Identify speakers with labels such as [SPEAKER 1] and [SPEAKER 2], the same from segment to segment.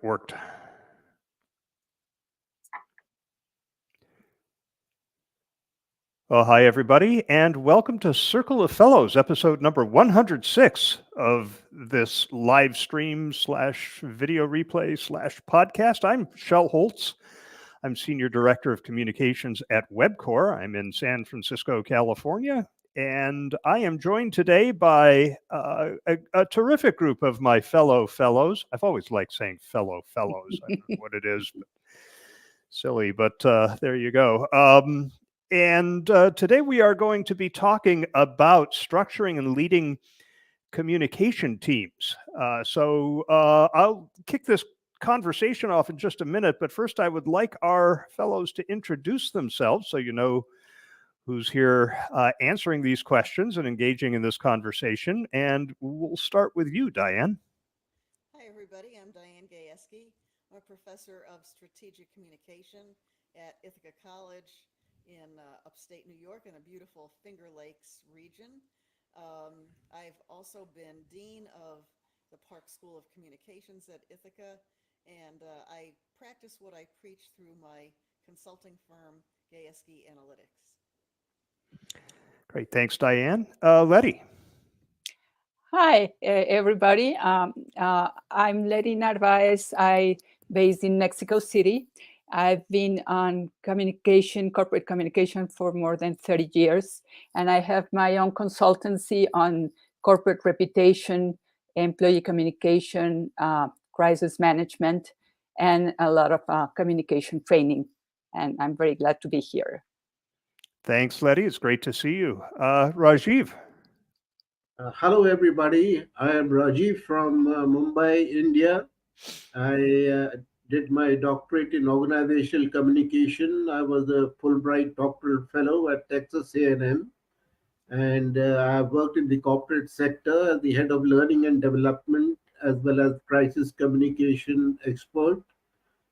[SPEAKER 1] worked. Well, hi, everybody, and welcome to Circle of Fellows, episode number 106 of this live stream / video replay / podcast. I'm Shel Holtz. I'm Senior Director of Communications at WebCore. I'm in San Francisco, California, and I am joined today by a terrific group of my fellow fellows. I've always liked saying fellow fellows. I don't know what it is, but silly, but there you go. And today we are going to be talking about structuring and leading communication teams. So I'll kick this conversation off in just a minute, but first I would like our fellows to introduce themselves so you know who's here answering these questions and engaging in this conversation. And we'll start with you, Diane.
[SPEAKER 2] Hi, everybody. I'm Diane Gajewski. I'm a professor of strategic communication at Ithaca College in upstate New York in a beautiful Finger Lakes region. I've also been Dean of the Park School of Communications at Ithaca, and I practice what I preach through my consulting firm, Gajewski Analytics.
[SPEAKER 1] Great. Thanks, Diane. Letty.
[SPEAKER 3] Hi, everybody. I'm Letty Narvaez. I'm based in Mexico City. I've been on corporate communication for more than 30 years, and I have my own consultancy on corporate reputation, employee communication, crisis management, and a lot of communication training. And I'm very glad to be here.
[SPEAKER 1] Thanks, Letty. It's great to see you. Rajiv.
[SPEAKER 4] Hello, everybody. I am Rajiv from Mumbai, India. I did my doctorate in organizational communication. I was a Fulbright doctoral fellow at Texas A&M, and I've worked in the corporate sector as the head of learning and development, as well as crisis communication expert.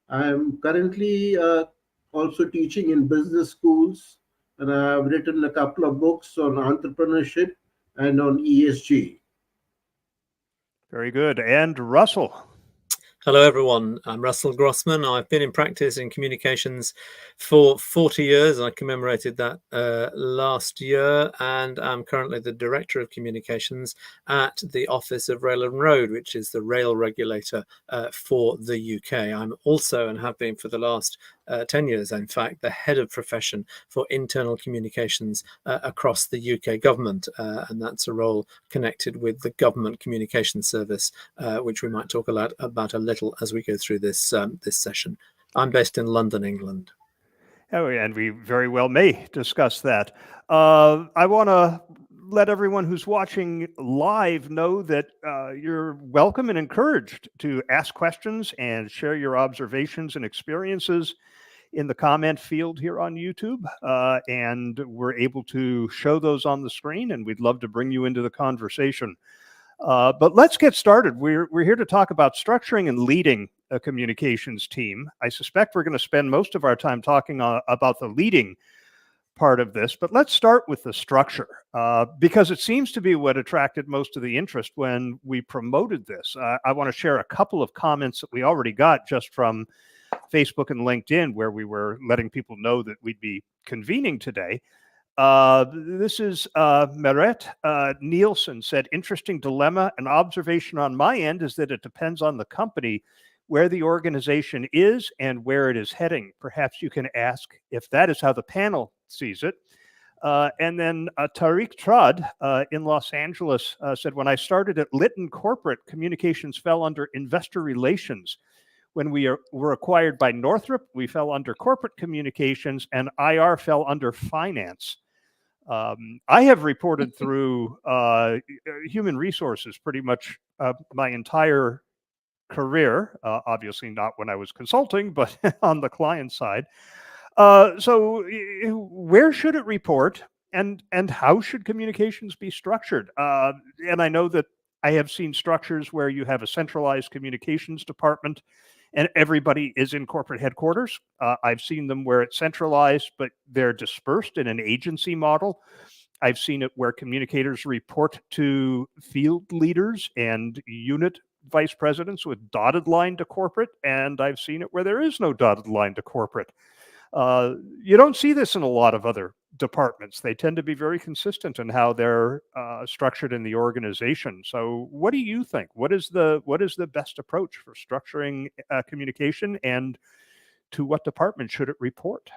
[SPEAKER 4] I am currently also teaching in business schools, and I've written a couple of books on entrepreneurship and on ESG.
[SPEAKER 1] Very good. And Russell.
[SPEAKER 5] Hello, everyone. I'm Russell Grossman. I've been in practice in communications for 40 years. I commemorated that last year, and I'm currently the Director of Communications at the Office of Rail and Road, which is the rail regulator for the UK. I'm also, and have been for the last 10 years, in fact, the head of profession for internal communications across the UK government. And that's a role connected with the Government Communication Service, which we might talk about a little as we go through this session. I'm based in London, England.
[SPEAKER 1] Oh, and we very well may discuss that. I want to let everyone who's watching live know that you're welcome and encouraged to ask questions and share your observations and experiences in the comment field here on YouTube. And we're able to show those on the screen, and we'd love to bring you into the conversation. But let's get started. We're here to talk about structuring and leading a communications team. I suspect we're going to spend most of our time talking about the leading part of this, but let's start with the structure, because it seems to be what attracted most of the interest when we promoted this. I want to share a couple of comments that we already got just from Facebook and LinkedIn, where we were letting people know that we'd be convening today. This is Meret Nielsen said, interesting dilemma. An observation on my end is that it depends on the company, where the organization is and where it is heading. Perhaps you can ask if that is how the panel sees it. And then Tariq Trud in Los Angeles said, when I started at Litton Corporate, communications fell under investor relations. When we were acquired by Northrop, we fell under corporate communications, and IR fell under finance. I have reported through human resources pretty much my entire career, obviously not when I was consulting, but on the client side. So where should it report, and how should communications be structured? And I know that I have seen structures where you have a centralized communications department and everybody is in corporate headquarters. I've seen them where it's centralized, but they're dispersed in an agency model. I've seen it where communicators report to field leaders and unit vice presidents with dotted line to corporate, and I've seen it where there is no dotted line to corporate. You don't see this in a lot of other departments. They tend to be very consistent in how they're structured in the organization. So what do you think? What is the best approach for structuring communication, and to what department should it report?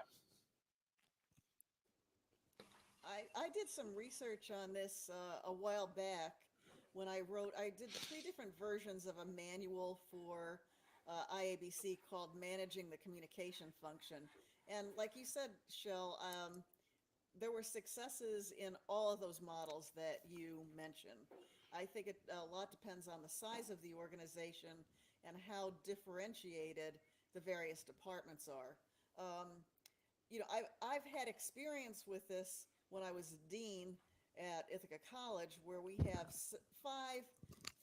[SPEAKER 2] I did some research on this a while back when I did 3 different versions of a manual for IABC called Managing the Communication Function. And like you said, Shell, there were successes in all of those models that you mentioned. I think a lot depends on the size of the organization and how differentiated the various departments are. I've had experience with this when I was dean at Ithaca College, where we have 5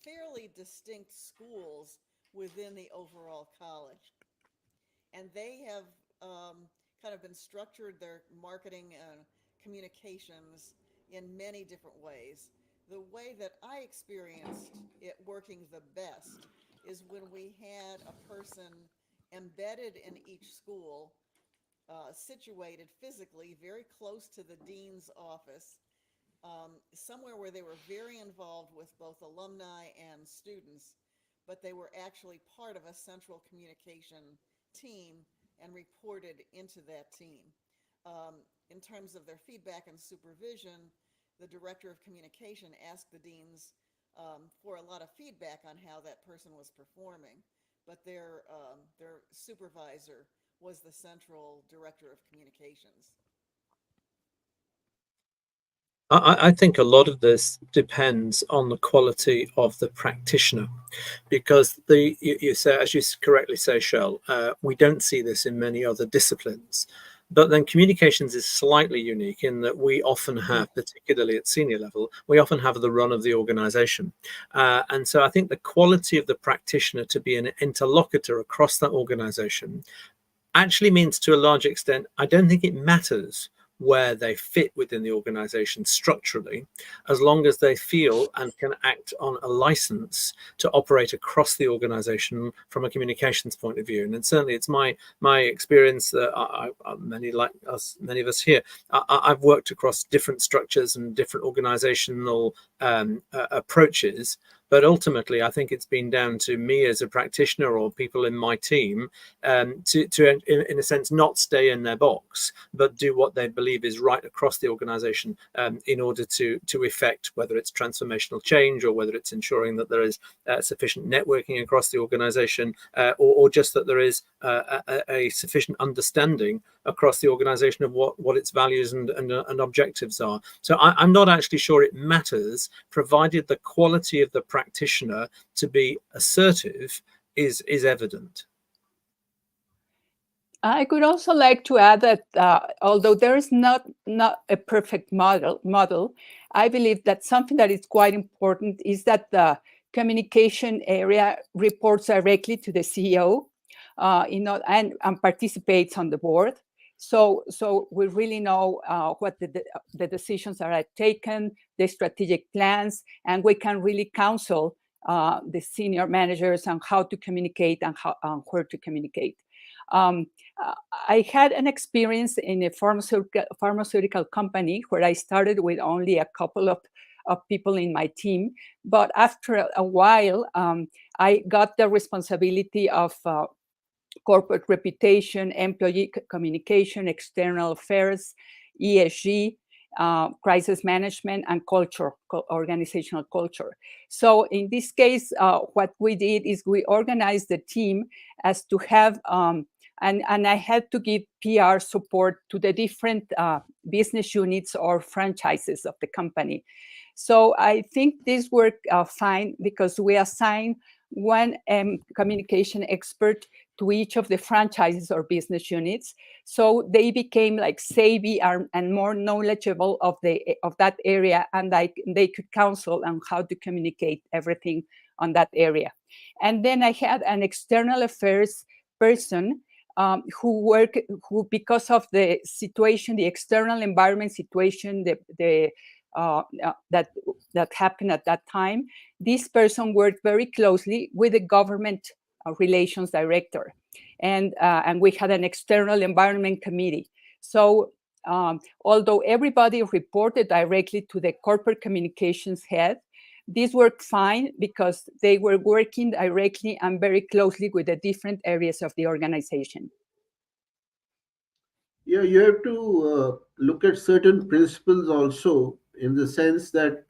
[SPEAKER 2] fairly distinct schools within the overall college. And they have kind of been structured, their marketing and communications in many different ways. The way that I experienced it working the best is when we had a person embedded in each school, situated physically very close to the dean's office, somewhere where they were very involved with both alumni and students, but they were actually part of a central communication team and reported into that team. In terms of their feedback and supervision, the director of communication asked the deans for a lot of feedback on how that person was performing, but their supervisor was the central director of communications.
[SPEAKER 5] I think a lot of this depends on the quality of the practitioner, because you say, as you correctly say, Shell, we don't see this in many other disciplines. But then communications is slightly unique in that we often have, particularly at senior level, we often have the run of the organization. And so I think the quality of the practitioner to be an interlocutor across that organization actually means, to a large extent, I don't think it matters where they fit within the organization structurally, as long as they feel and can act on a license to operate across the organization from a communications point of view. And certainly it's my experience that many of us here, I've worked across different structures and different organizational approaches. But ultimately, I think it's been down to me as a practitioner or people in my team to in a sense, not stay in their box, but do what they believe is right across the organization in order to effect, whether it's transformational change or whether it's ensuring that there is sufficient networking across the organization, or just that there is a sufficient understanding across the organization of what its values and objectives are. So I'm not actually sure it matters, provided the quality of the practitioner to be assertive is evident.
[SPEAKER 3] I could also like to add that although there is not a perfect model, I believe that something that is quite important is that the communication area reports directly to the CEO, and participates on the board. So we really know what the decisions are taken, the strategic plans, and we can really counsel the senior managers on how to communicate and where to communicate. I had an experience in a pharmaceutical company where I started with only a couple of people in my team, but after a while, I got the responsibility of corporate reputation, employee communication, external affairs, ESG, crisis management, and culture, organizational culture. So in this case, what we did is we organized the team as to have, and I had to give PR support to the different business units or franchises of the company. So I think this worked fine because we assigned one communication expert to each of the franchises or business units. So they became like savvy and more knowledgeable of that area, and they could counsel on how to communicate everything on that area. And then I had an external affairs person who because of the situation, the external environment situation, the that happened at that time, this person worked very closely with the government relations director, and we had an external environment committee. So although everybody reported directly to the corporate communications head, this worked fine because they were working directly and very closely with the different areas of the organization.
[SPEAKER 4] Yeah, you have to look at certain principles also, in the sense that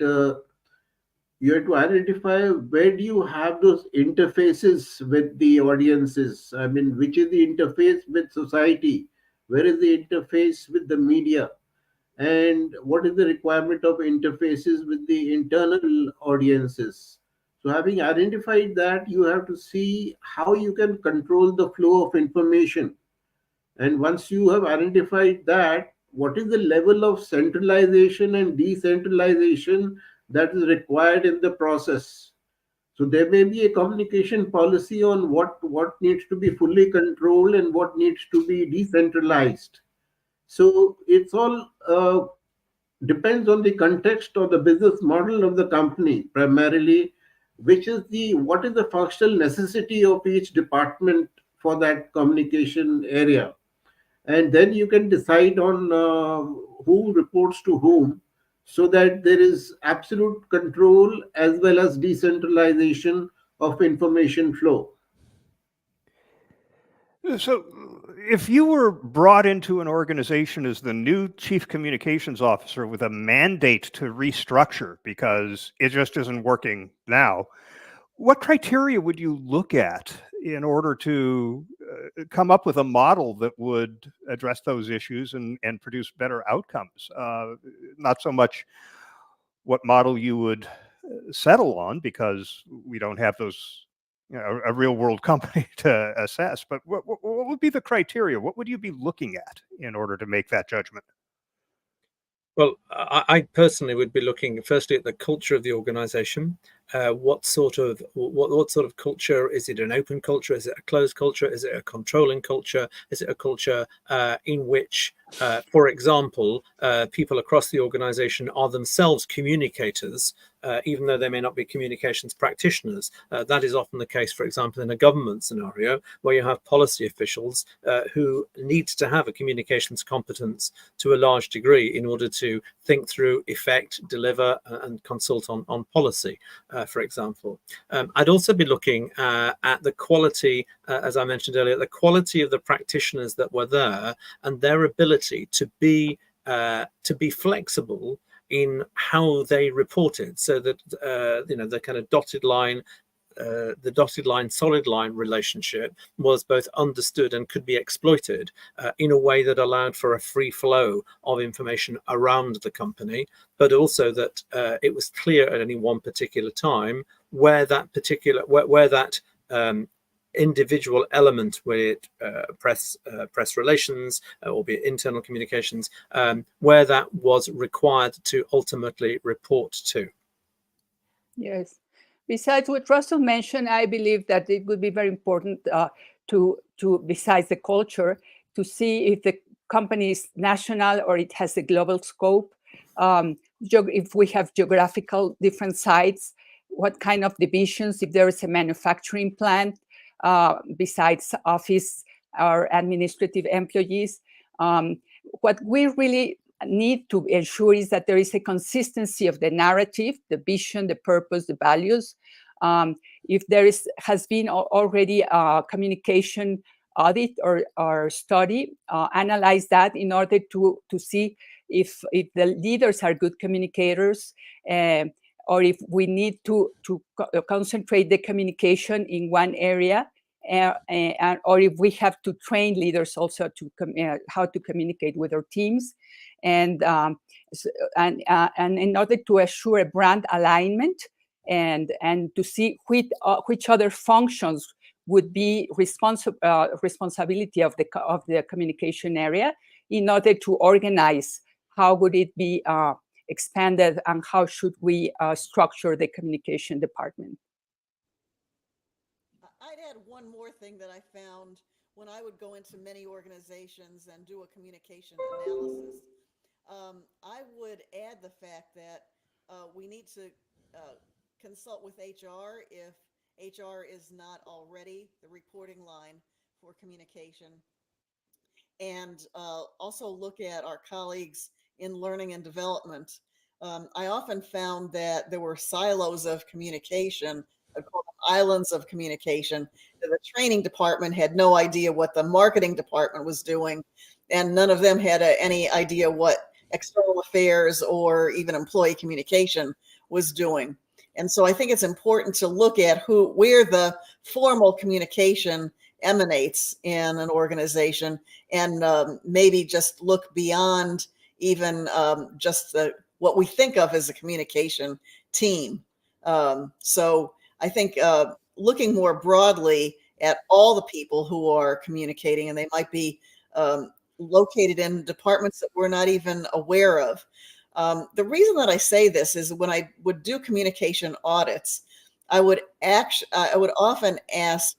[SPEAKER 4] you have to identify where do you have those interfaces with the audiences. I mean, which is the interface with society? Where is the interface with the media? And what is the requirement of interfaces with the internal audiences? So, having identified that, you have to see how you can control the flow of information. And once you have identified that, what is the level of centralization and decentralization that is required in the process? So there may be a communication policy on what needs to be fully controlled and what needs to be decentralized. So it's all depends on the context or the business model of the company primarily, which is the what is the functional necessity of each department for that communication area, and then you can decide on who reports to whom, so that there is absolute control as well as decentralization of information flow.
[SPEAKER 1] So, if you were brought into an organization as the new chief communications officer with a mandate to restructure because it just isn't working now, what criteria would you look at in order to come up with a model that would address those issues and produce better outcomes? Not so much what model you would settle on, because we don't have those, a real world company to assess. But what would be the criteria? What would you be looking at in order to make that judgment?
[SPEAKER 5] Well, I personally would be looking firstly at the culture of the organization. What sort of culture? Is it an open culture? Is it a closed culture? Is it a controlling culture? Is it a culture in which, for example, people across the organization are themselves communicators, even though they may not be communications practitioners? That is often the case, for example, in a government scenario where you have policy officials who need to have a communications competence to a large degree in order to think through, effect, deliver, and consult on policy, for example. I'd also be looking at the quality, as I mentioned earlier, the quality of the practitioners that were there and their ability to be flexible in how they reported, so that the kind of dotted line, solid line relationship was both understood and could be exploited in a way that allowed for a free flow of information around the company, but also that it was clear at any one particular time where that individual element, with press relations, or be it internal communications, where that was required to ultimately report to.
[SPEAKER 3] Yes. Besides what Russell mentioned, I believe that it would be very important to besides the culture, to see if the company is national or it has a global scope. If we have geographical different sites, what kind of divisions, if there is a manufacturing plant, besides office or administrative employees. What we really need to ensure is that there is a consistency of the narrative, the vision, the purpose, the values. If there has been already a communication audit or study, analyze that in order to see if the leaders are good communicators, or if we need to concentrate the communication in one area, or if we have to train leaders also to how to communicate with our teams, and in order to assure a brand alignment, and to see which other functions would be responsibility of the communication area, in order to organize how would it be expanded and how should we structure the communication department.
[SPEAKER 2] I'd add one more thing that I found when I would go into many organizations and do a communication analysis. I would add the fact that we need to consult with HR if HR is not already the reporting line for communication, and also look at our colleagues in learning and development. I often found that there were silos of communication, I call them islands of communication. The training department had no idea what the marketing department was doing, and none of them had any idea what external affairs or even employee communication was doing. And so I think it's important to look at where the formal communication emanates in an organization, and maybe just look beyond even just what we think of as a communication team. So I think looking more broadly at all the people who are communicating, and they might be located in departments that we're not even aware of. The reason that I say this is when I would do communication audits, I would often ask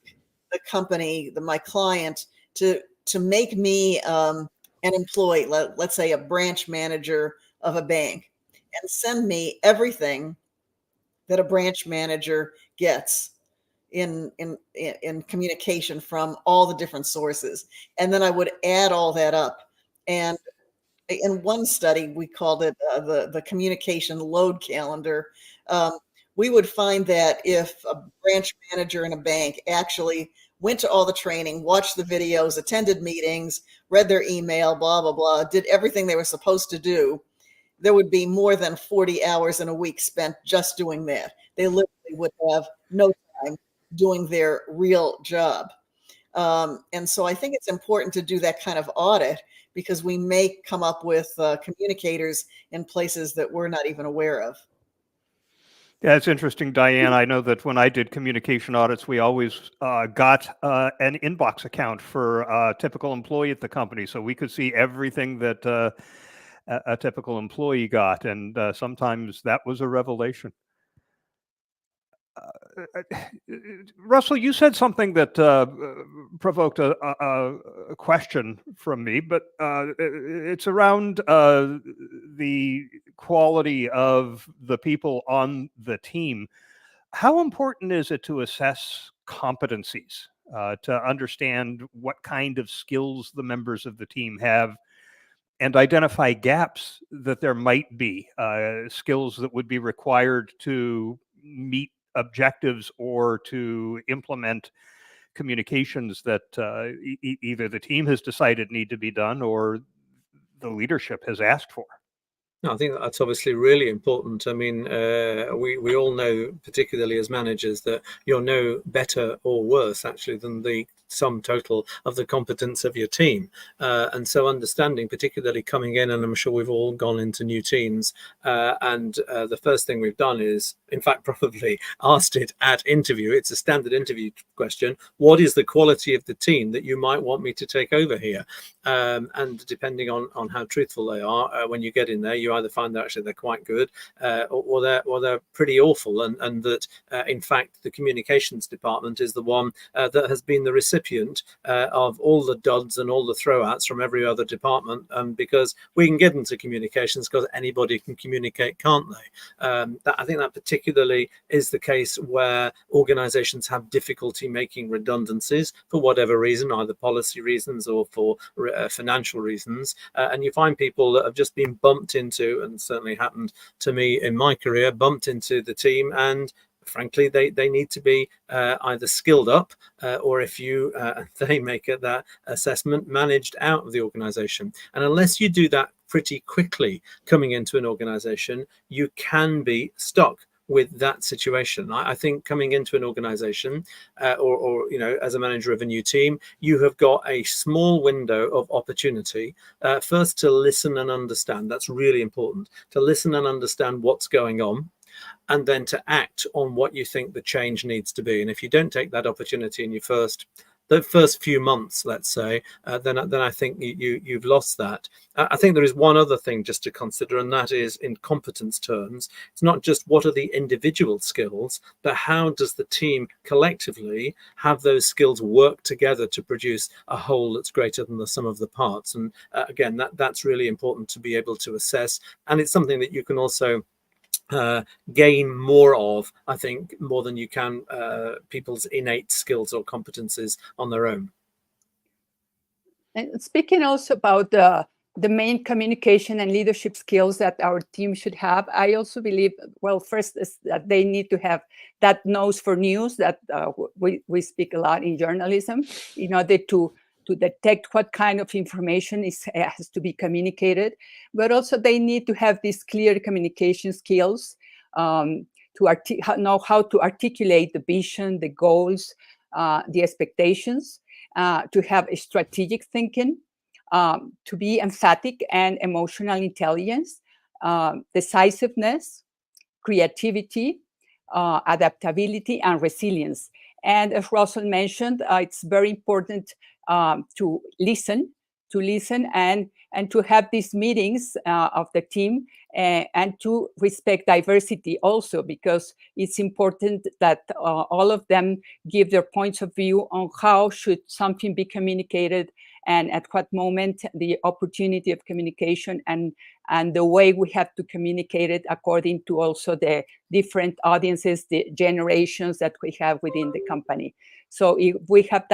[SPEAKER 2] the company, my client, to make me an employee, let's say a branch manager of a bank, and send me everything that a branch manager gets in communication from all the different sources. And then I would add all that up. And in one study, we called it the communication load calendar. We would find that if a branch manager in a bank actually went to all the training, watched the videos, attended meetings, read their email, blah, blah, blah, did everything they were supposed to do, there would be more than 40 hours in a week spent just doing that. They literally would have no time doing their real job. And so I think it's important to do that kind of audit, because we may come up with communicators in places that we're not even aware of.
[SPEAKER 1] Yeah, it's interesting, Diane. I know that when I did communication audits, we always got an inbox account for a typical employee at the company, so we could see everything that a typical employee got, and sometimes that was a revelation. Russell, you said something that provoked a question from me, but it's around the quality of the people on the team. How important is it to assess competencies, to understand what kind of skills the members of the team have, and identify gaps that there might be, skills that would be required to meet objectives or to implement communications that either the team has decided need to be done or the leadership has asked for?
[SPEAKER 5] No, I think that's obviously really important. I mean, we all know, particularly as managers, that you're no better or worse actually than the sum total of the competence of your team. And so understanding, particularly coming in, and I'm sure we've all gone into new teams, and the first thing we've done is, in fact, probably asked it at interview. It's a standard interview question. What is the quality of the team that you might want me to take over here? And depending on how truthful they are, when you get in there, you either find that actually they're quite good, or they're pretty awful, and that in fact the communications department is the one that has been the recipient of all the duds and all the throwouts from every other department, because we can get into communications because anybody can communicate, can't they? I think that particularly is the case where organizations have difficulty making redundancies for whatever reason, either policy reasons or for financial reasons, and you find people that have just been bumped into, and certainly happened to me in my career, bumped into the team, and frankly they need to be either skilled up or, if you they make that assessment, managed out of the organization. And unless you do that pretty quickly coming into an organization, you can be stuck with that situation. I think coming into an organization or as a manager of a new team, you have got a small window of opportunity first to listen and understand. That's really important, to listen and understand what's going on, and then to act on what you think the change needs to be. And if you don't take that opportunity in your first the first few months, let's say, then I think you've lost that. I think there is one other thing just to consider, and that is in competence terms. It's not just what are the individual skills, but how does the team collectively have those skills work together to produce a whole that's greater than the sum of the parts. And again, that's really important to be able to assess. And it's something that you can also gain more of, I think, more than you can people's innate skills or competencies on their own.
[SPEAKER 3] And speaking also about the main communication and leadership skills that our team should have, I also believe, well, first is that they need to have that nose for news that we speak a lot in journalism, in order to detect what kind of information has to be communicated. But also they need to have these clear communication skills, to know how to articulate the vision, the goals, the expectations, to have a strategic thinking, to be emphatic and emotional intelligence, decisiveness, creativity, adaptability, and resilience. And as Russell mentioned, it's very important to listen and to have these meetings of the team, and to respect diversity also, because it's important that all of them give their points of view on how should something be communicated, and at what moment the opportunity of communication, and the way we have to communicate it according to also the different audiences, the generations that we have within the company. So if we have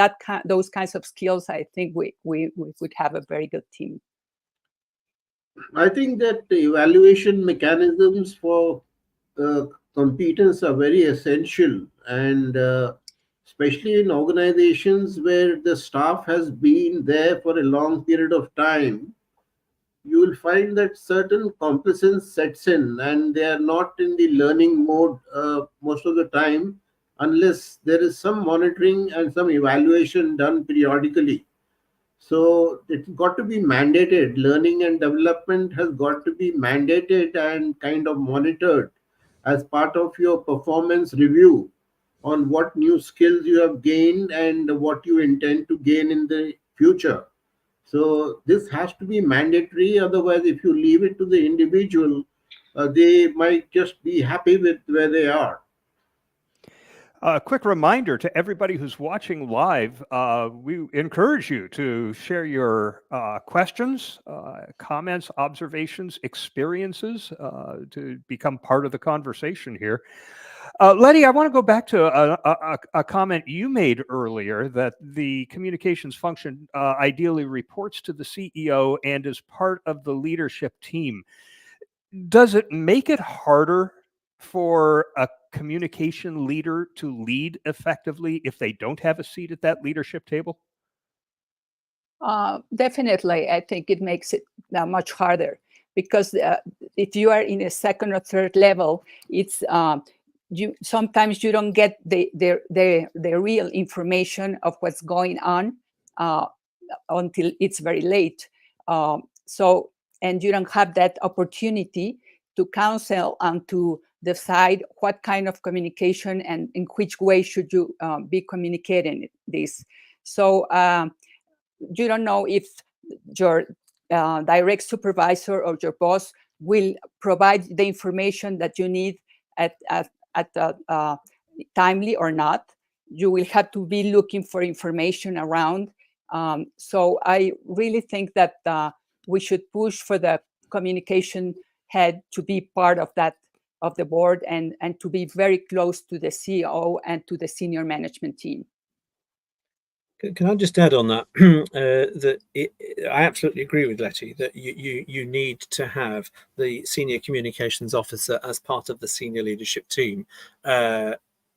[SPEAKER 3] those kinds of skills, I think we would have a very good team.
[SPEAKER 4] I think that the evaluation mechanisms for competence are very essential, and especially in organizations where the staff has been there for a long period of time, you will find that certain complacence sets in, and they are not in the learning mode most of the time, unless there is some monitoring and some evaluation done periodically. So it's got to be mandated. Learning and development has got to be mandated and kind of monitored as part of your performance review on what new skills you have gained and what you intend to gain in the future. So this has to be mandatory. Otherwise, if you leave it to the individual, they might just be happy with where they are.
[SPEAKER 1] A quick reminder to everybody who's watching live, we encourage you to share your questions, comments, observations, experiences to become part of the conversation here. Letty, I want to go back to a comment you made earlier, that the communications function ideally reports to the CEO and is part of the leadership team. Does it make it harder for a communication leader to lead effectively if they don't have a seat at that leadership table?
[SPEAKER 3] Definitely, I think it makes it much harder, because if you are in a second or third level, it's sometimes you don't get the real information of what's going on until it's very late. And you don't have that opportunity to counsel and to decide what kind of communication and in which way should you be communicating this. So you don't know if your direct supervisor or your boss will provide the information that you need at timely or not. You will have to be looking for information around. So I really think that we should push for the communication head to be part of that, of the board, and to be very close to the CEO and to the senior management team.
[SPEAKER 5] Can I just add on that? I absolutely agree with Letty that you need to have the senior communications officer as part of the senior leadership team.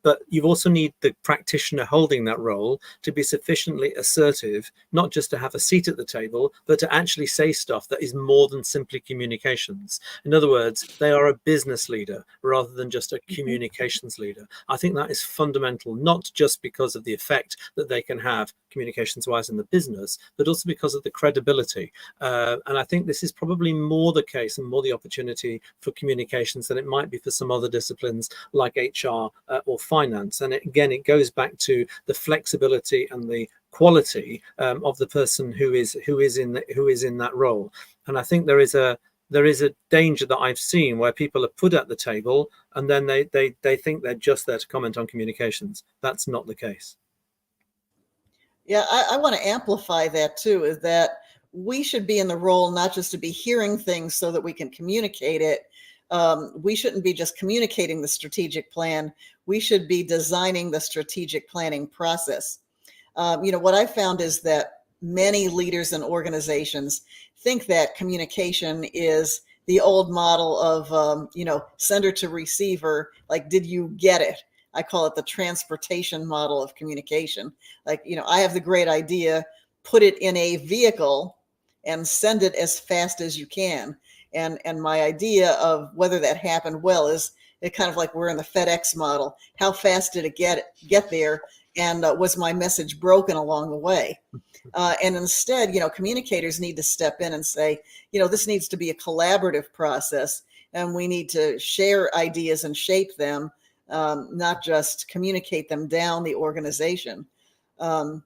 [SPEAKER 5] But you also need the practitioner holding that role to be sufficiently assertive, not just to have a seat at the table, but to actually say stuff that is more than simply communications. In other words, they are a business leader rather than just a communications leader. I think that is fundamental, not just because of the effect that they can have communications-wise in the business, but also because of the credibility. And I think this is probably more the case and more the opportunity for communications than it might be for some other disciplines like HR or finance. And again, it goes back to the flexibility and the quality of the person who is in that role. And I think there is a danger that I've seen where people are put at the table and then they think they're just there to comment on communications. That's not the case.
[SPEAKER 2] Yeah, I want to amplify that too, is that we should be in the role not just to be hearing things so that we can communicate it. We shouldn't be just communicating the strategic plan. We should be designing the strategic planning process. What I found is that many leaders and organizations think that communication is the old model of, sender to receiver, like, did you get it? I call it the transportation model of communication. Like, I have the great idea, put it in a vehicle and send it as fast as you can. And my idea of whether that happened well is it kind of like we're in the FedEx model. How fast did it get there? And was my message broken along the way? And instead, communicators need to step in and say, this needs to be a collaborative process, and we need to share ideas and shape them, not just communicate them down the organization. And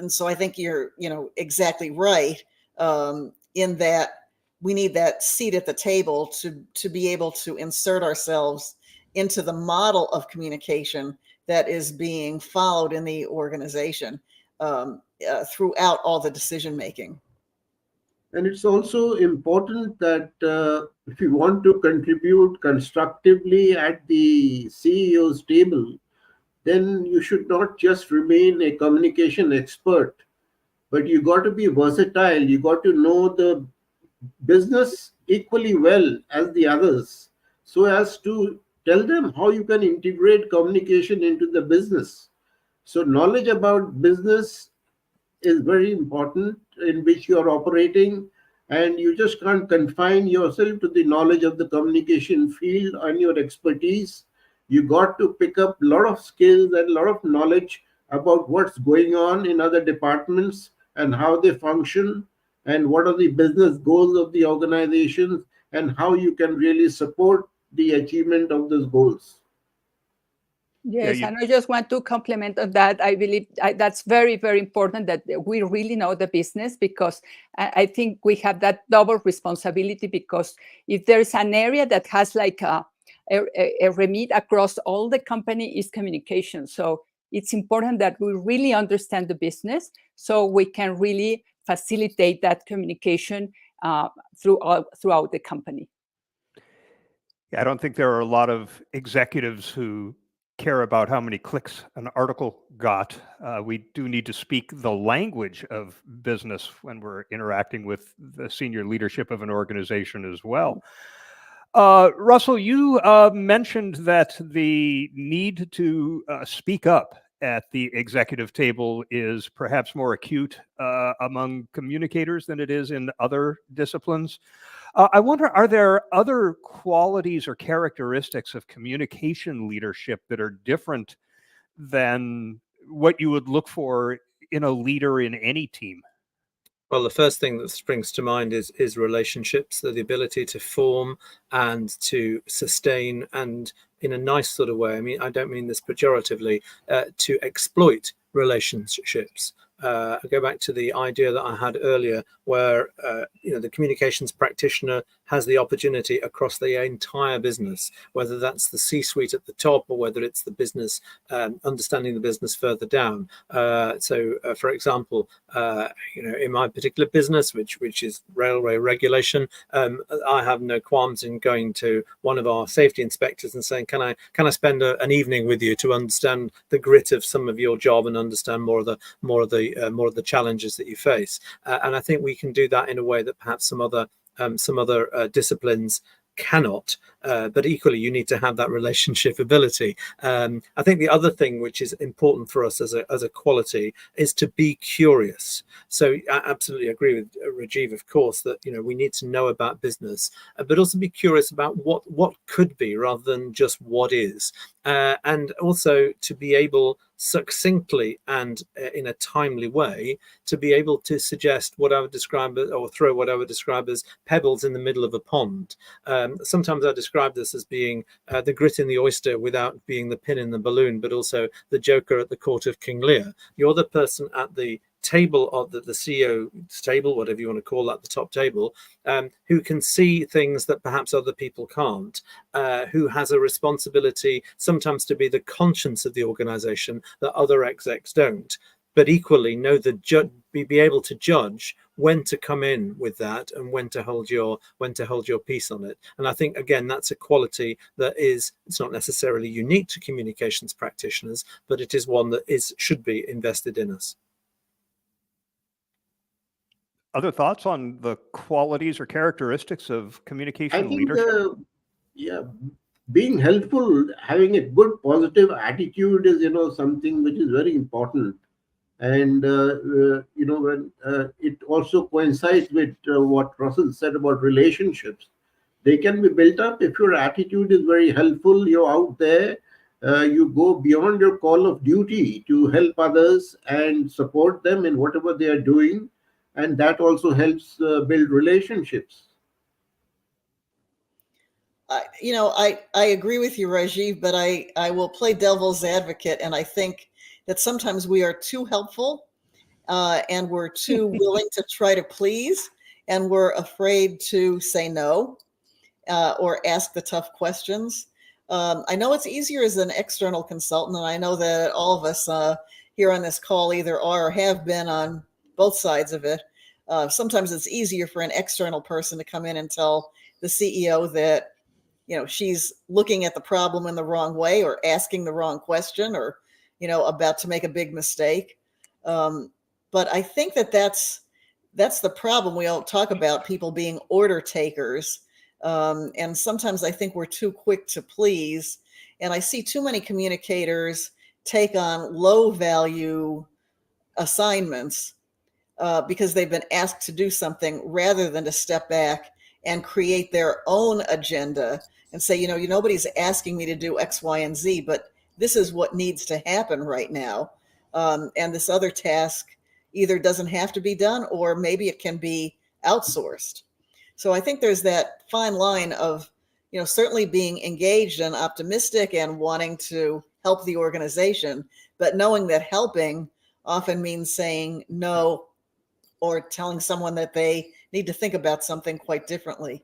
[SPEAKER 2] so I think you're, exactly right, in that we need that seat at the table to be able to insert ourselves into the model of communication that is being followed in the organization throughout all the decision making.
[SPEAKER 4] And it's also important that if you want to contribute constructively at the CEO's table, then you should not just remain a communication expert, but you got to be versatile. You got to know the business equally well as the others, so as to tell them how you can integrate communication into the business. So knowledge about business is very important in which you are operating, and you just can't confine yourself to the knowledge of the communication field and your expertise. You got to pick up a lot of skills and a lot of knowledge about what's going on in other departments and how they function and what are the business goals of the organizations and how you can really support the achievement of those goals.
[SPEAKER 3] Yes, and I just want to compliment on that. I believe that's very, very important that we really know the business, because I think we have that double responsibility, because if there's an area that has like a remit across all the company is communication. So it's important that we really understand the business so we can really facilitate that communication throughout the company.
[SPEAKER 1] Yeah, I don't think there are a lot of executives who care about how many clicks an article got. We do need to speak the language of business when we're interacting with the senior leadership of an organization as well. Russell, you mentioned that the need to speak up at the executive table is perhaps more acute among communicators than it is in other disciplines. I wonder, are there other qualities or characteristics of communication leadership that are different than what you would look for in a leader in any team?
[SPEAKER 5] Well, the first thing that springs to mind is relationships, the ability to form and to sustain, and in a nice sort of way, I mean, I don't mean this pejoratively, to exploit relationships. I go back to the idea that I had earlier, where the communications practitioner has the opportunity across the entire business, whether that's the C-suite at the top or whether it's the business, understanding the business further down. For example, in my particular business, which is railway regulation, I have no qualms in going to one of our safety inspectors and saying, "Can I spend an evening with you to understand the grit of some of your job and understand more of the challenges that you face?" And I think we can do that in a way that perhaps some other disciplines cannot, but equally you need to have that relationship ability. I think the other thing which is important for us as a quality is to be curious. So I absolutely agree with Rajiv, of course, that we need to know about business, but also be curious about what could be rather than just what is, and also to be able succinctly and in a timely way to be able to suggest what I would describe or throw what I would describe as pebbles in the middle of a pond. Sometimes I describe describe this as being the grit in the oyster without being the pin in the balloon, but also the joker at the court of King Lear. You're the person at the table of the CEO table, whatever you want to call that, the top table, who can see things that perhaps other people can't, who has a responsibility sometimes to be the conscience of the organization that other execs don't, but equally know be able to judge when to come in with that and when to hold your peace on it. And I think, again, that's a quality that it's not necessarily unique to communications practitioners, but it is one that should be invested in us.
[SPEAKER 1] Other thoughts on the qualities or characteristics of communication
[SPEAKER 4] I think,
[SPEAKER 1] leadership?
[SPEAKER 4] being helpful, having a good positive attitude is, something which is very important. And, when it also coincides with what Russell said about relationships, they can be built up if your attitude is very helpful. You're out there, you go beyond your call of duty to help others and support them in whatever they are doing. And that also helps build relationships.
[SPEAKER 2] I agree with you, Rajiv, but I will play devil's advocate, and I think that sometimes we are too helpful and we're too willing to try to please, and we're afraid to say no or ask the tough questions. I know it's easier as an external consultant, and I know that all of us here on this call either are or have been on both sides of it. Sometimes it's easier for an external person to come in and tell the CEO that, she's looking at the problem in the wrong way or asking the wrong question or, about to make a big mistake. But I think that's the problem. We all talk about people being order takers. And sometimes I think we're too quick to please. And I see too many communicators take on low value assignments because they've been asked to do something rather than to step back and create their own agenda and say, nobody's asking me to do X, Y, and Z, but this is what needs to happen right now. And this other task either doesn't have to be done or maybe it can be outsourced. So I think there's that fine line of, certainly being engaged and optimistic and wanting to help the organization, but knowing that helping often means saying no or telling someone that they need to think about something quite differently.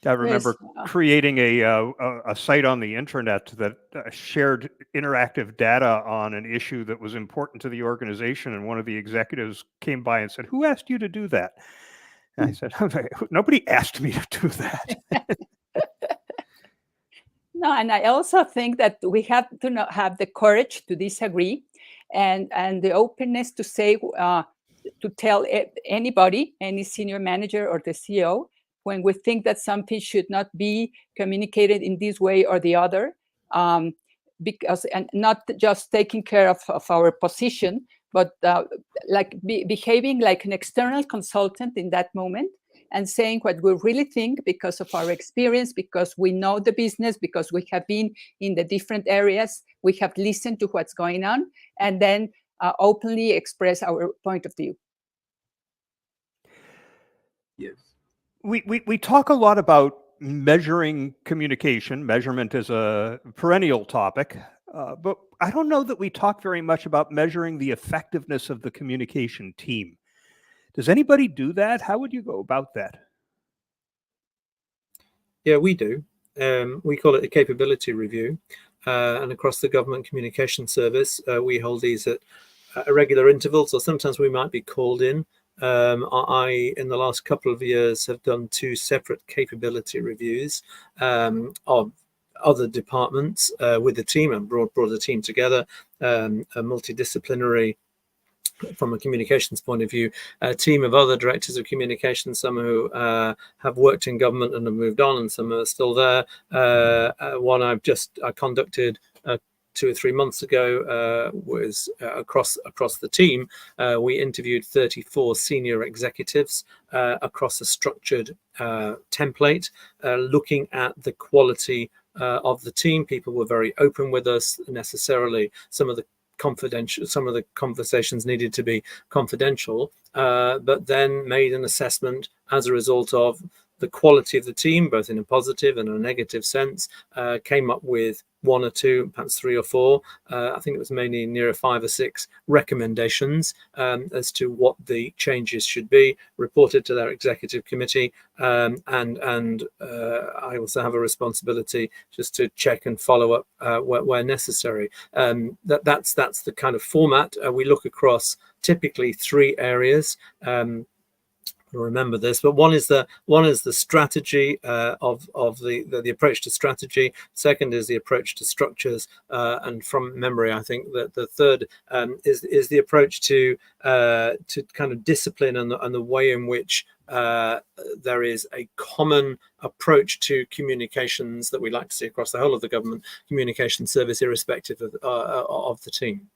[SPEAKER 1] I remember creating a site on the internet that shared interactive data on an issue that was important to the organization. And one of the executives came by and said, "Who asked you to do that?" And I said, "Nobody asked me to do that."
[SPEAKER 3] No, and I also think that we have to not have the courage to disagree and the openness to say, to tell anybody, any senior manager or the CEO, when we think that something should not be communicated in this way or the other, because and not just taking care of our position, but behaving like an external consultant in that moment and saying what we really think because of our experience, because we know the business, because we have been in the different areas, we have listened to what's going on, and then openly express our point of view.
[SPEAKER 4] Yes.
[SPEAKER 1] We talk a lot about measuring communication. Measurement is a perennial topic, but I don't know that we talk very much about measuring the effectiveness of the communication team. Does anybody do that? How would you go about that?
[SPEAKER 5] Yeah, we do. We call it a capability review. And across the Government Communication Service, we hold these at irregular intervals, or sometimes we might be called in. I, in the last couple of years, have done 2 separate capability reviews of other departments with the team and brought the team together, a multidisciplinary, from a communications point of view, a team of other directors of communications, some who have worked in government and have moved on, and some are still there. One I conducted 2 or 3 months ago was across the team. We interviewed 34 senior executives across a structured template, looking at the quality of the team. People were very open with us. Necessarily, some of the conversations needed to be confidential, but then made an assessment as a result of the quality of the team, both in a positive and a negative sense, came up with 1 or 2, perhaps 3 or 4. I think it was mainly nearer 5 or 6 recommendations as to what the changes should be, reported to their executive committee, and I also have a responsibility just to check and follow up where necessary. That's the kind of format. We look across typically 3 areas. Remember this, but one is the strategy of the approach to strategy. Second is the approach to structures, and from memory, I think that the third is the approach to kind of discipline and the way in which there is a common approach to communications that we like to see across the whole of the government communication service, irrespective of the team.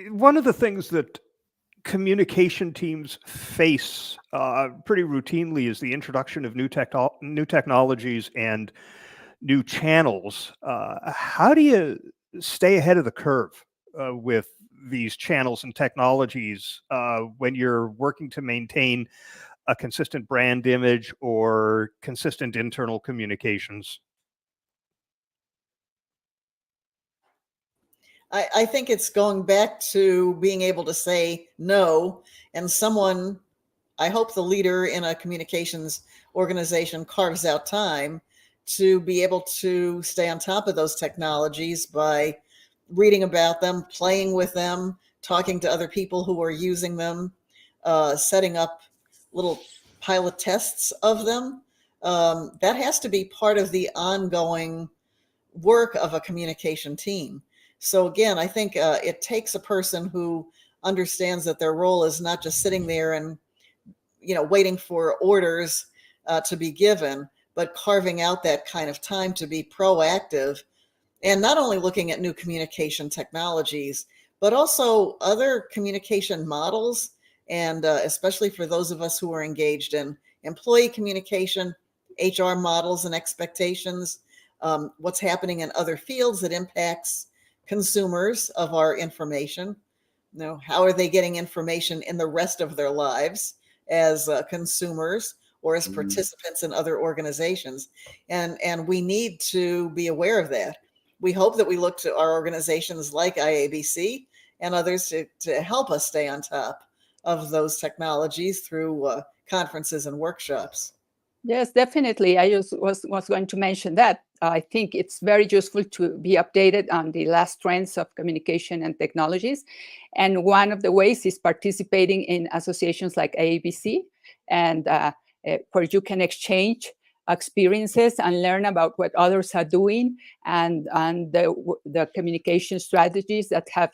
[SPEAKER 1] One of the things that communication teams face pretty routinely is the introduction of new technologies and new channels. How do you stay ahead of the curve with these channels and technologies when you're working to maintain a consistent brand image or consistent internal communications?
[SPEAKER 2] I think it's going back to being able to say no, and someone, I hope the leader in a communications organization carves out time to be able to stay on top of those technologies by reading about them, playing with them, talking to other people who are using them, setting up little pilot tests of them. That has to be part of the ongoing work of a communication team. So again, I think it takes a person who understands that their role is not just sitting there and waiting for orders to be given, but carving out that kind of time to be proactive, and not only looking at new communication technologies, but also other communication models, and especially for those of us who are engaged in employee communication, HR models and expectations, what's happening in other fields that impacts consumers of our information. How are they getting information in the rest of their lives as consumers or as participants in other organizations? And we need to be aware of that. We hope that we look to our organizations like IABC and others to help us stay on top of those technologies through conferences and workshops.
[SPEAKER 3] Yes, definitely. I just was going to mention that. I think it's very useful to be updated on the last trends of communication and technologies. And one of the ways is participating in associations like IABC, and where you can exchange experiences and learn about what others are doing, and the communication strategies that have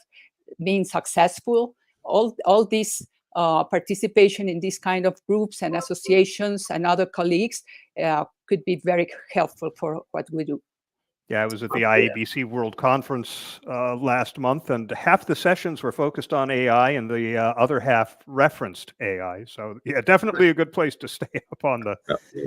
[SPEAKER 3] been successful. All these participation in these kind of groups and associations and other colleagues could be very helpful for what we do.
[SPEAKER 1] Yeah, I was at the IABC World Conference last month, and half the sessions were focused on AI, and the other half referenced AI. So, yeah, definitely a good place to stay up on the.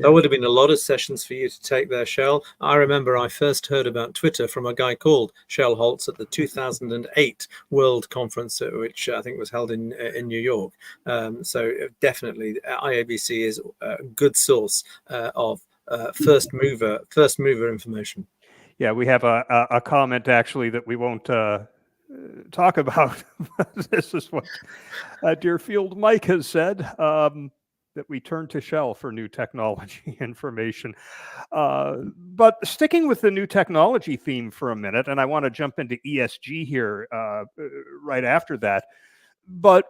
[SPEAKER 5] That would have been a lot of sessions for you to take there, Shell. I remember I first heard about Twitter from a guy called Shell Holtz at the 2008 World Conference, which I think was held in New York. So definitely, IABC is a good source of first mover information.
[SPEAKER 1] Yeah, we have a comment actually that we won't talk about. This is what Deerfield Mike has said, that we turn to Shell for new technology information. But sticking with the new technology theme for a minute, and I want to jump into ESG here right after that. But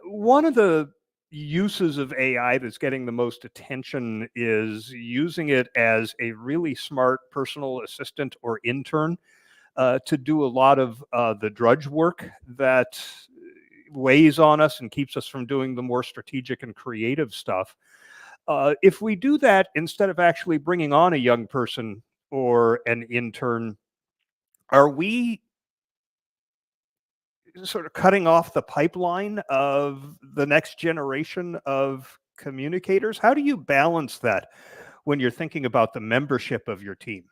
[SPEAKER 1] one of the uses of AI that's getting the most attention is using it as a really smart personal assistant or intern to do a lot of the drudge work that weighs on us and keeps us from doing the more strategic and creative stuff. If we do that instead of actually bringing on a young person or an intern, are we sort of cutting off the pipeline of the next generation of communicators? How do you balance that when you're thinking about the membership of your team?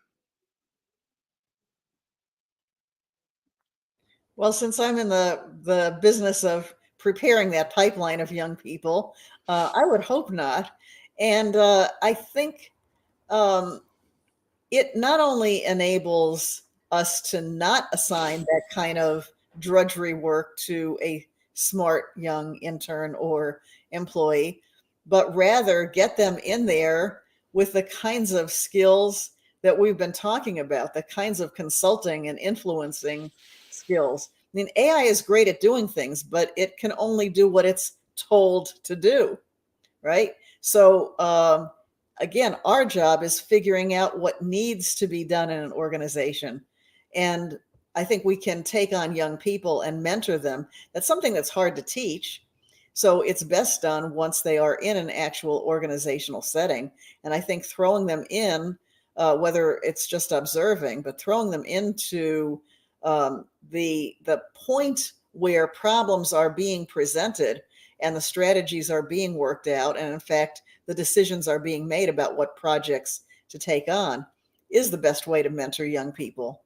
[SPEAKER 2] Well, since I'm in the business of preparing that pipeline of young people. I would hope not. And I think it not only enables us to not assign that kind of drudgery work to a smart young intern or employee, but rather get them in there with the kinds of skills that we've been talking about, the kinds of consulting and influencing skills. I mean, AI is great at doing things, but it can only do what it's told to do, right? So, again, our job is figuring out what needs to be done in an organization. And I think we can take on young people and mentor them. That's something that's hard to teach. So it's best done once they are in an actual organizational setting. And I think throwing them in, whether it's just observing, but throwing them into the point where problems are being presented and the strategies are being worked out, and in fact, the decisions are being made about what projects to take on, is the best way to mentor young people.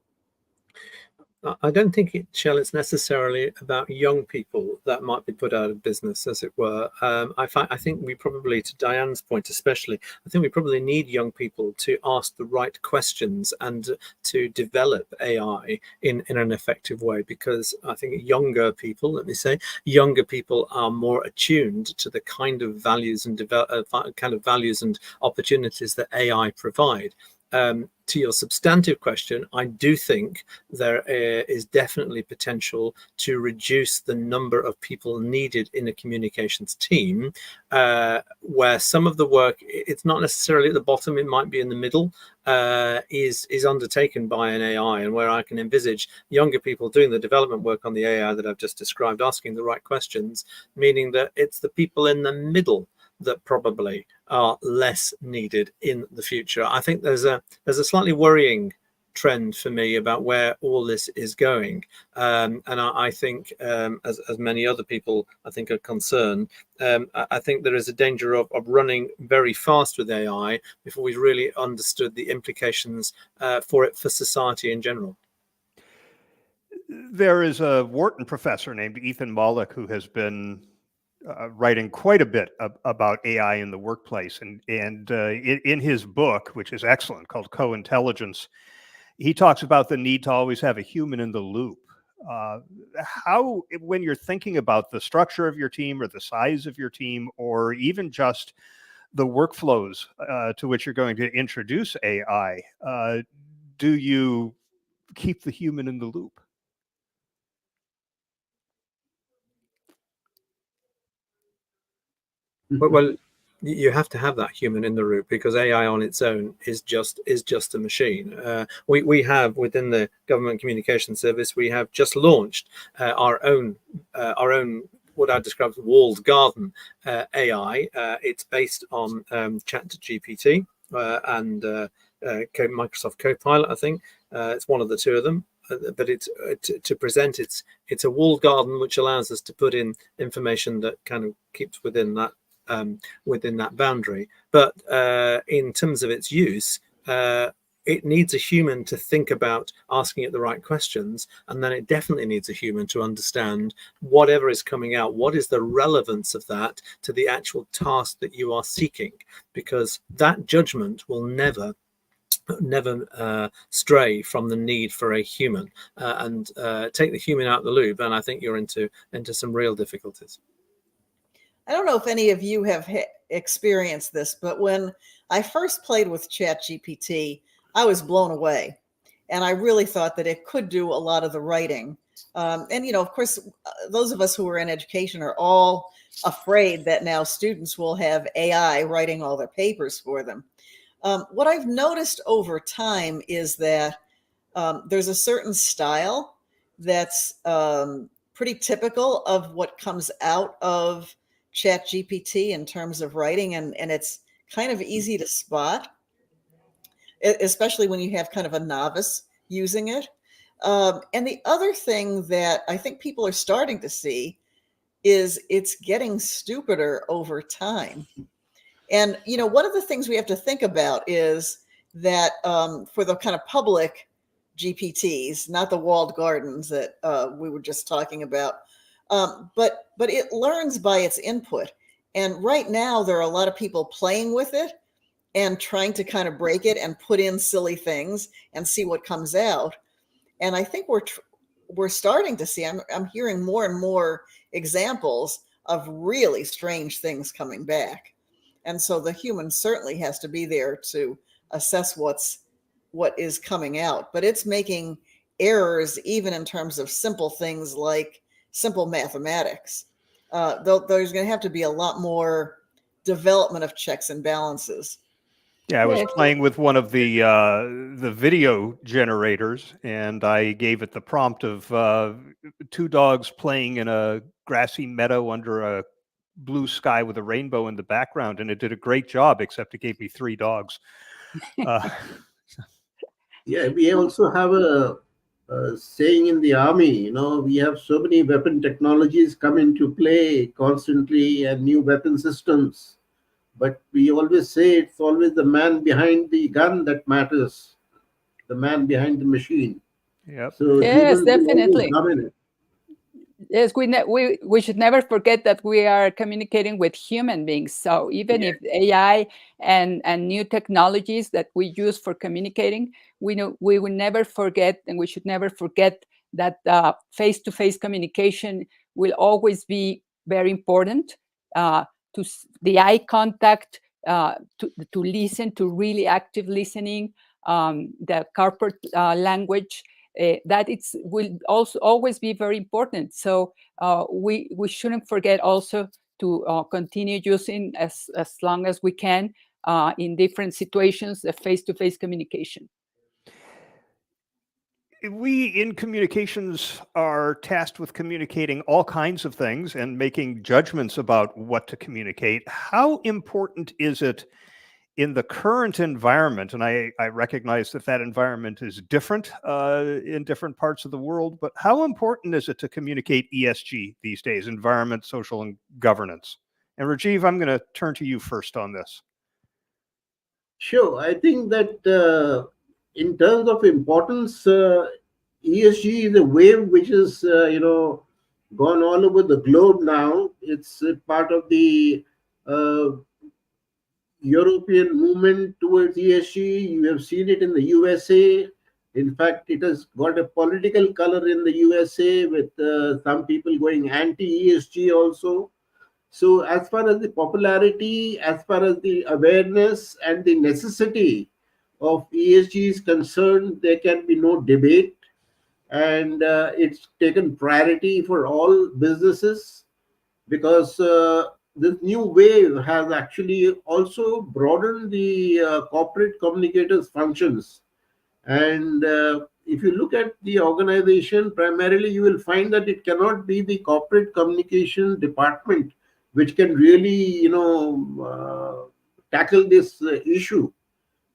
[SPEAKER 5] I don't think it's necessarily about young people that might be put out of business, as it were. I think we probably, to Diane's point especially, I think we probably need young people to ask the right questions and to develop AI in an effective way, because I think younger people are more attuned to the kind of values and opportunities that AI provide. To your substantive question, I do think there is definitely potential to reduce the number of people needed in a communications team, where some of the work, it's not necessarily at the bottom, it might be in the middle, is undertaken by an AI, and where I can envisage younger people doing the development work on the AI that I've just described, asking the right questions, meaning that it's the people in the middle that probably are less needed in the future. I think there's a slightly worrying trend for me about where all this is going, and I think, as many other people I think are concerned, I think there is a danger of running very fast with AI before we really understood the implications for society in general.
[SPEAKER 1] There is a Wharton professor named Ethan Mollick who has been writing quite a bit about AI in the workplace, and in his book, which is excellent, called Co-Intelligence, he talks about the need to always have a human in the loop. How, when you're thinking about the structure of your team or the size of your team, or even just the workflows to which you're going to introduce AI, do you keep the human in the loop?
[SPEAKER 5] Well, you have to have that human in the loop, because AI on its own is just a machine. We have, within the Government Communication Service, we have just launched our own what I describe as walled garden AI. It's based on ChatGPT and Microsoft Copilot, I think. It's one of the two of them. But it's to present it's a walled garden which allows us to put in information that kind of keeps within that boundary. But in terms of its use, it needs a human to think about asking it the right questions, and then it definitely needs a human to understand whatever is coming out, what is the relevance of that to the actual task that you are seeking, because that judgment will never stray from the need for a human, and take the human out of the loop, and I think you're into some real difficulties.
[SPEAKER 2] I don't know if any of you have experienced this, but when I first played with ChatGPT, I was blown away. And I really thought that it could do a lot of the writing. And, of course, those of us who are in education are all afraid that now students will have AI writing all their papers for them. What I've noticed over time is that there's a certain style that's pretty typical of what comes out of ChatGPT in terms of writing, and it's kind of easy to spot, especially when you have kind of a novice using it. And the other thing that I think people are starting to see is it's getting stupider over time. And, one of the things we have to think about is that for the kind of public GPTs, not the walled gardens that we were just talking about, But it learns by its input. And right now, there are a lot of people playing with it and trying to kind of break it and put in silly things and see what comes out. And I think we're starting to see. I'm hearing more and more examples of really strange things coming back. And so the human certainly has to be there to assess what is coming out. But it's making errors even in terms of simple things like simple mathematics. There's going to have to be a lot more development of checks and balances.
[SPEAKER 1] Yeah, I was
[SPEAKER 3] Yes.
[SPEAKER 1] playing with one of the video generators, and I gave it the prompt of two dogs playing in a grassy meadow under a blue sky with a rainbow in the background, and it did a great job, except it gave me 3 dogs.
[SPEAKER 4] Yeah, we also have a saying in the army, we have so many weapon technologies come into play constantly and new weapon systems. But we always say it's always the man behind the gun that matters, the man behind the machine.
[SPEAKER 1] Yep.
[SPEAKER 4] So
[SPEAKER 3] Yes,
[SPEAKER 4] humans will always
[SPEAKER 3] definitely.
[SPEAKER 4] dominate.
[SPEAKER 3] Yes, we should never forget that we are communicating with human beings. So even if AI and new technologies that we use for communicating, we will never forget, and we should never forget that face-to-face communication will always be very important. The eye contact, to listen, to really active listening, the corporate language. That will also always be very important. So we shouldn't forget also to continue using as long as we can in different situations the face-to-face communication.
[SPEAKER 1] We in communications are tasked with communicating all kinds of things and making judgments about what to communicate. How important is it in the current environment, and I recognize that environment is different in different parts of the world, but how important is it to communicate ESG these days, environment, social, and governance? And Rajiv, I'm going to turn to you first on this.
[SPEAKER 4] Sure. I think that in terms of importance, ESG is a wave which is, gone all over the globe now. It's a part of the uh, European movement towards ESG. You have seen it in the USA. In fact, it has got a political color in the USA with some people going anti-ESG also. So, as far as the popularity, as far as the awareness and the necessity of ESG is concerned, there can be no debate. And it's taken priority for all businesses because this new wave has actually also broadened the corporate communicators' functions. And if you look at the organization, primarily you will find that it cannot be the corporate communication department which can really, tackle this issue,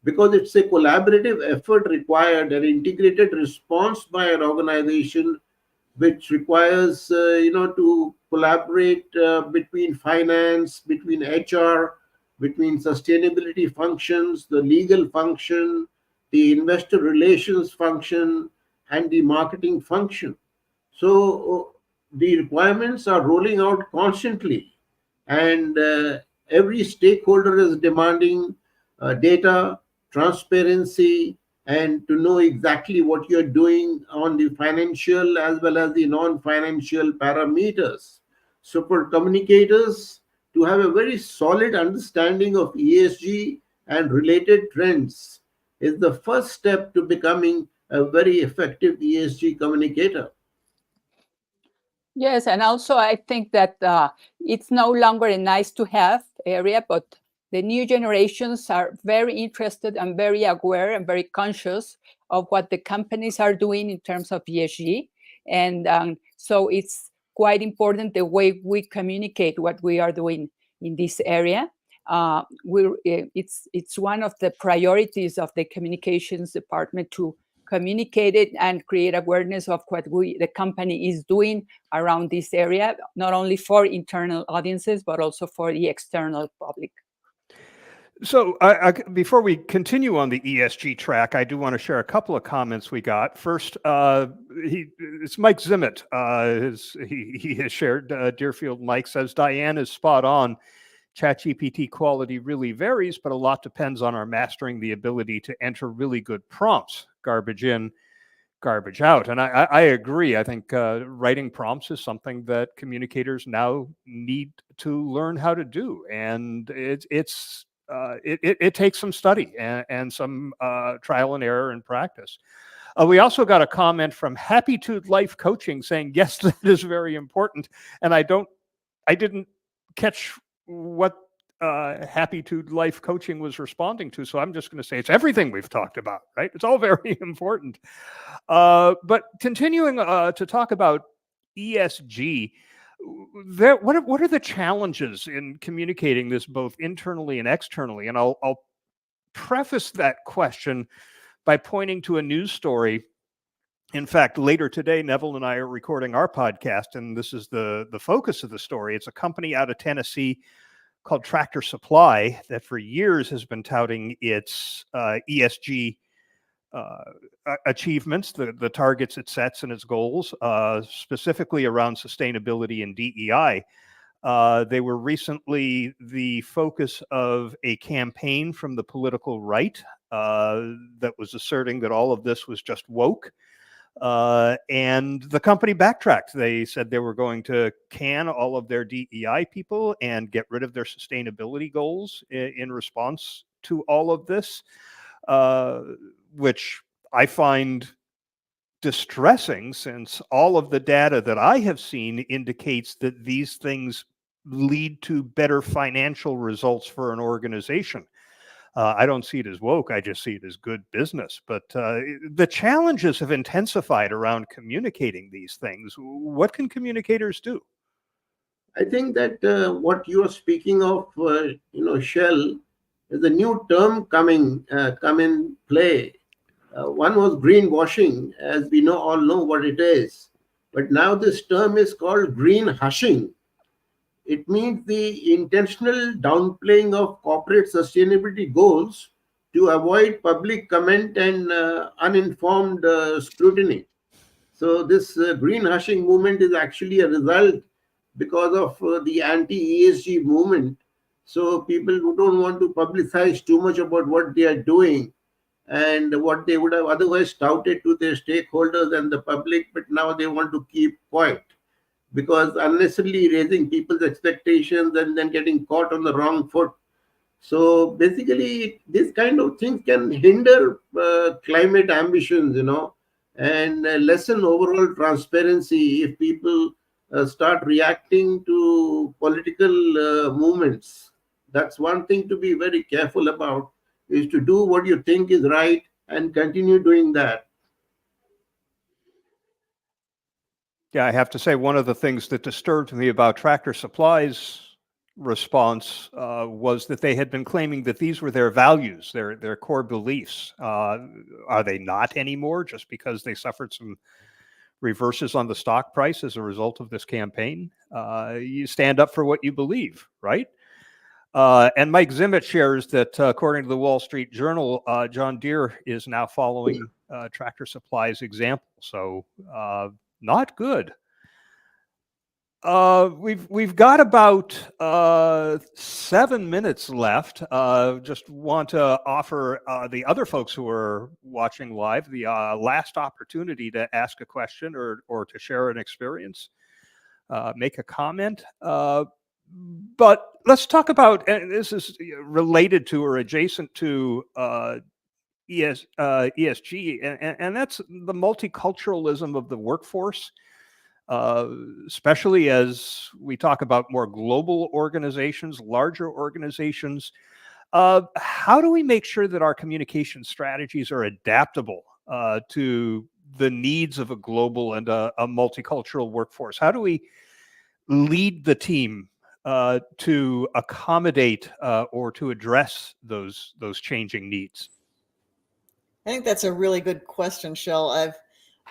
[SPEAKER 4] because it's a collaborative effort required, an integrated response by an organization which requires to collaborate between finance, between HR, between sustainability functions, the legal function, the investor relations function, and the marketing function. So the requirements are rolling out constantly, and every stakeholder is demanding data, transparency, and to know exactly what you're doing on the financial as well as the non-financial parameters. So for communicators to have a very solid understanding of ESG and related trends is the first step to becoming a very effective ESG communicator.
[SPEAKER 3] Yes, and also I think that it's no longer a nice to have area, but the new generations are very interested and very aware and very conscious of what the companies are doing in terms of ESG. And so it's quite important the way we communicate what we are doing in this area. It's one of the priorities of the communications department to communicate it and create awareness of what the company is doing around this area, not only for internal audiences, but also for the external public.
[SPEAKER 1] So before we continue on the ESG track, I do want to share a couple of comments we got. First, it's Mike Zimmett. He has shared, Deerfield Mike says, Diane is spot on. ChatGPT quality really varies, but a lot depends on our mastering the ability to enter really good prompts, garbage in, garbage out. And I agree. I think writing prompts is something that communicators now need to learn how to do. And it takes some study and some trial and error and practice. We also got a comment from Happitude Life Coaching saying, yes, that is very important. And I didn't catch what Happitude Life Coaching was responding to. So I'm just going to say it's everything we've talked about, right? It's all very important. But continuing to talk about ESG, what are the challenges in communicating this both internally and externally? And I'll preface that question by pointing to a news story. In fact, later today, Neville and I are recording our podcast, and this is the focus of the story. It's a company out of Tennessee called Tractor Supply that for years has been touting its ESG achievements, the targets it sets and its goals, specifically around sustainability and DEI. They were recently the focus of a campaign from the political right that was asserting that all of this was just woke. And the company backtracked. They said they were going to can all of their DEI people and get rid of their sustainability goals in response to all of this, which I find distressing, since all of the data that I have seen indicates that these things lead to better financial results for an organization. I don't see it as woke. I just see it as good business. But the challenges have intensified around communicating these things. What can communicators do?
[SPEAKER 4] I think that what you are speaking of, Shell, is a new term come in play. One was greenwashing, as we all know what it is. But now this term is called green hushing. It means the intentional downplaying of corporate sustainability goals to avoid public comment and uninformed scrutiny. So this green hushing movement is actually a result because of the anti-ESG movement. So people who don't want to publicize too much about what they are doing and what they would have otherwise touted to their stakeholders and the public, but now they want to keep quiet, because unnecessarily raising people's expectations and then getting caught on the wrong foot. So basically, this kind of things can hinder climate ambitions, and lessen overall transparency if people start reacting to political movements. That's one thing to be very careful about, is to do what you think is right and continue doing that.
[SPEAKER 1] Yeah, I have to say, one of the things that disturbed me about Tractor Supply's response was that they had been claiming that these were their values, their core beliefs. Are they not anymore, just because they suffered some reverses on the stock price as a result of this campaign? You stand up for what you believe, right? And Mike Zimmett shares that according to the Wall Street Journal, John Deere is now following Tractor Supply's example. So not good. We've got about 7 minutes left. Just want to offer the other folks who are watching live the last opportunity to ask a question or to share an experience, make a comment. But let's talk about, and this is related to or adjacent to ESG, and that's the multiculturalism of the workforce. Especially as we talk about more global organizations, larger organizations. How do we make sure that our communication strategies are adaptable to the needs of a global and a multicultural workforce? How do we lead the team to accommodate or to address those changing needs?
[SPEAKER 2] I think that's a really good question, Shell.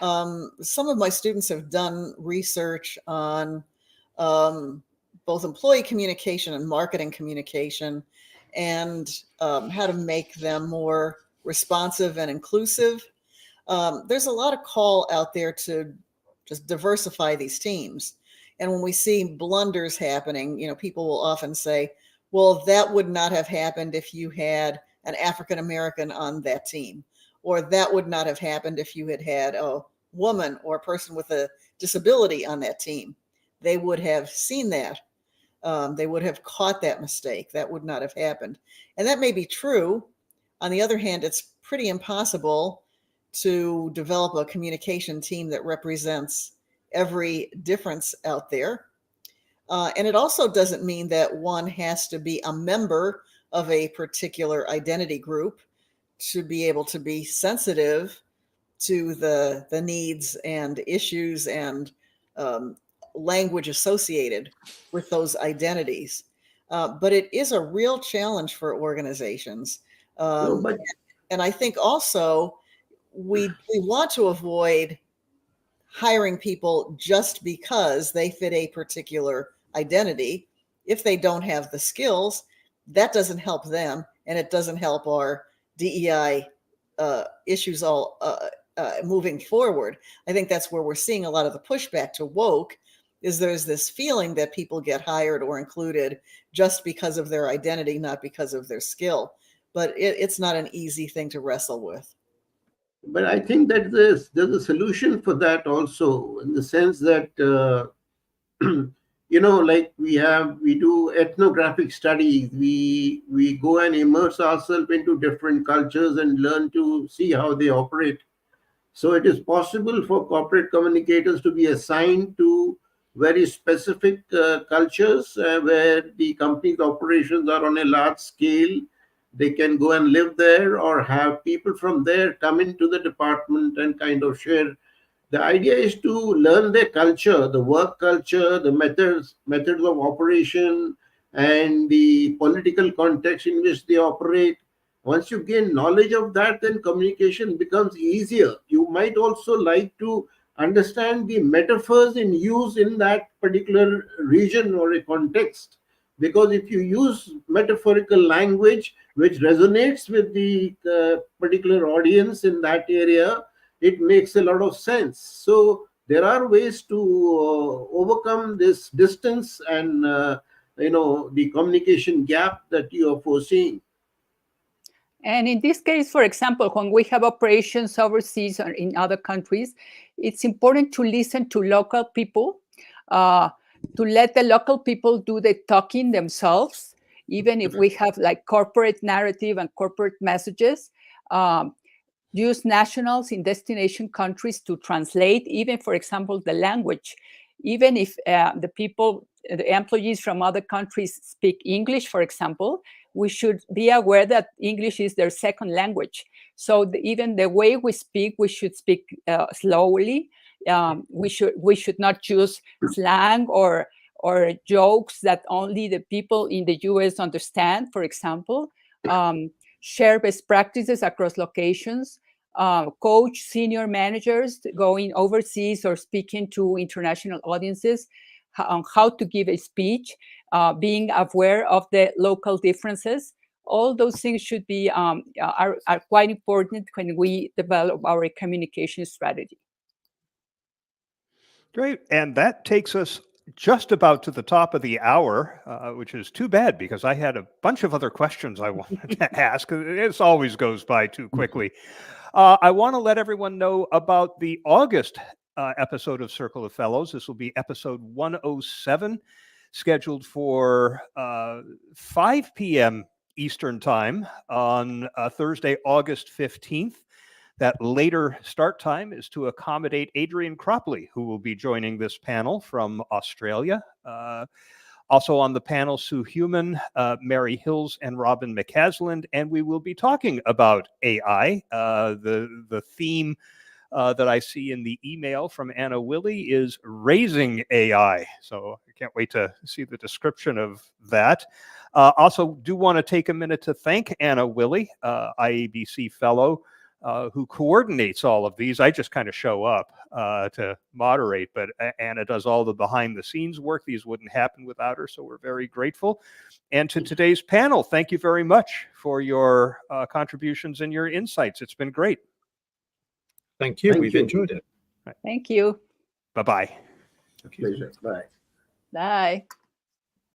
[SPEAKER 2] Some of my students have done research on both employee communication and marketing communication. and how to make them more responsive and inclusive. There's a lot of call out there to just diversify these teams. And when we see blunders happening, people will often say, well, that would not have happened if you had an African American on that team, or that would not have happened if you had had a woman or a person with a disability on that team. They would have seen that. They would have caught that mistake. That would not have happened. And that may be true. On the other hand, it's pretty impossible to develop a communication team that represents every difference out there. And it also doesn't mean that one has to be a member of a particular identity group to be able to be sensitive to the needs and issues and language associated with those identities. But it is a real challenge for organizations. And I think also we want to avoid hiring people just because they fit a particular identity. If they don't have the skills, that doesn't help them, and it doesn't help our DEI issues all moving forward. I think that's where we're seeing a lot of the pushback to woke, is there's this feeling that people get hired or included just because of their identity, not because of their skill. But it's not an easy thing to wrestle with.
[SPEAKER 4] But I think that there's a solution for that also, in the sense that like we do ethnographic studies. We go and immerse ourselves into different cultures and learn to see how they operate. So it is possible for corporate communicators to be assigned to very specific cultures where the company's operations are on a large scale. They can go and live there, or have people from there come into the department and kind of share. The idea is to learn their culture, the work culture, the methods of operation, and the political context in which they operate. Once you gain knowledge of that, then communication becomes easier. You might also like to understand the metaphors in use in that particular region or a context. Because if you use metaphorical language which resonates with the particular audience in that area, it makes a lot of sense. So there are ways to overcome this distance and the communication gap that you are foreseeing.
[SPEAKER 3] And in this case, for example, when we have operations overseas or in other countries, it's important to listen to local people, to let the local people do the talking themselves, even if we have like corporate narrative and corporate messages. Use nationals in destination countries to translate, even, for example, the language. Even if the employees from other countries speak English, for example, we should be aware that English is their second language. So even the way we speak, we should speak slowly. We should not use slang or jokes that only the people in the US understand, for example. Share best practices across locations. Coach senior managers going overseas or speaking to international audiences on how to give a speech, being aware of the local differences. All those things should be are quite important when we develop our communication strategy.
[SPEAKER 1] Great. And that takes us just about to the top of the hour, which is too bad because I had a bunch of other questions I wanted to ask. It always goes by too quickly. I want to let everyone know about the August episode of Circle of Fellows. This will be episode 107, scheduled for 5 p.m. Eastern Time on Thursday, August 15th. That later start time is to accommodate Adrian Cropley, who will be joining this panel from Australia. Also on the panel, Sue Human, Mary Hills, and Robin McCasland. And we will be talking about AI. The theme that I see in the email from Anna Willie is raising AI. So I can't wait to see the description of that. Also do want to take a minute to thank Anna Willie, IABC Fellow, who coordinates all of these. I just kind of show up to moderate, but Anna does all the behind the scenes work. These wouldn't happen without her, so we're very grateful. And to today's panel, thank you very much for your contributions and your insights. It's been great.
[SPEAKER 5] Thank you.
[SPEAKER 4] Thank
[SPEAKER 5] We've
[SPEAKER 4] you.
[SPEAKER 5] enjoyed it.
[SPEAKER 3] Thank you.
[SPEAKER 1] Bye-bye.
[SPEAKER 4] Pleasure. Bye.
[SPEAKER 3] Bye.